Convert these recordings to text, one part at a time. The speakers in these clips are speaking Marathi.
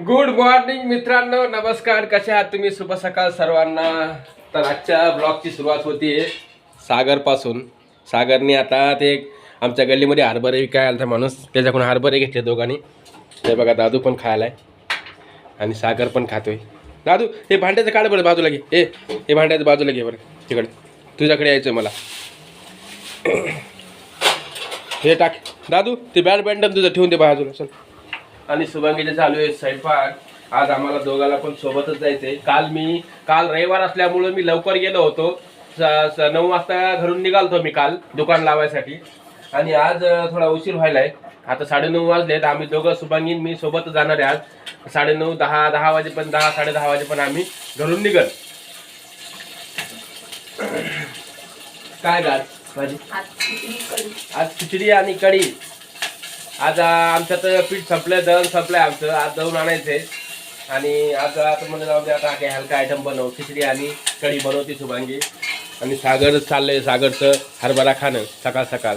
गुड मॉर्निंग मित्रांनो, नमस्कार. कसे आहात तुम्ही? शुभ सकाळ सर्वांना. तर आजच्या ब्लॉगची सुरुवात होती सागरपासून. सागरने आता ते आमच्या गल्लीमध्ये हरभरे विकायला आला माणूस, त्याच्याकडून हरभरे घेतले दोघांनी. ते बघा, दादू पण खायला आहे आणि सागर पण खातोय. दादू, हे भांड्याचं काढ बरं बाजूला घे. हे भांड्याचं बाजूला घे बरं, तिकडे तुझ्याकडे यायचं मला. हे टाक दादू, ते बॅडमिंटन तुझं ठेवून दे बाजूला. चल. आणि शुभांगीचे चालू आहे स्वयंपाक. आज आम्हाला दोघाला पण सोबतच जायचंय. काल रविवार असल्यामुळं मी लवकर गेलो होतो. 9 वाजता घरून निघालतो मी काल दुकान लावायसाठी, आणि आज थोडा उशीर व्हायलाय. आता 9:30 वाजलेत. आम्ही दोघं शुभांगी मी सोबतच जाणार आहे. आज 9:30 10 वाजेपर्यंत 10 10:30 वाजेपर्यंत आम्ही घरून निघल. काय गाज भाजी? आज खिचडी आणि कढी. आज आमच्यात पीठ संपलं, दळण संपलंय आमचं. आज दळून आणायचंय. आणि आज आता म्हणजे जाऊ दे, आता काही हलका आयटम बनव. खिचडी आणि कढी बनवते शुभांगी. आणि सागर चाललंय, सागरचं हरभरा खाणं सकाळ सकाळ.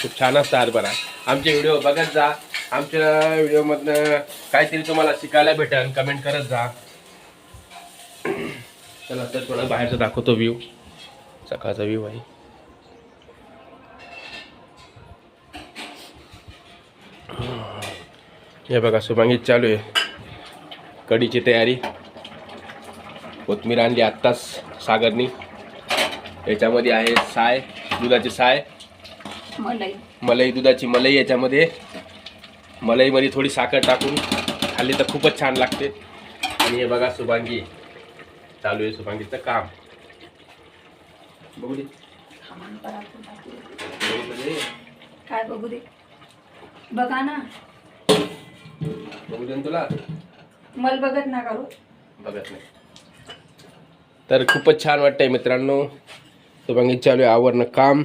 खूप छान असतं हरभरा. आमचे व्हिडिओ बघत जा. आमच्या व्हिडिओमधनं काहीतरी तुम्हाला शिकायला भेटेल. कमेंट करत जा. चला तर थोडा बाहेरचा दाखवतो व्ह्यू. सकाळचा व्ह्यू आहे. हे बघा, शुभांगी चालू आहे कढीची तयारी. कोथमीर आणली आत्ताच सागरनी. याच्यामध्ये आहे साय, दुधाची साय, मलाई, दुधाची मलाई. याच्यामध्ये मलाईमध्ये थोडी साखर टाकून खाल्ली तर खूपच छान लागते. आणि हे बघा, शुभांगी चालू आहे शुभांगीचं काम. बघू दे काय बघू दे, बघा ना. बघू दे तुला. मला बघत ना करू, बघत नाही. तर खूपच छान वाटतंय मित्रांनो. शुभांगी चालू आहे आवरणं काम.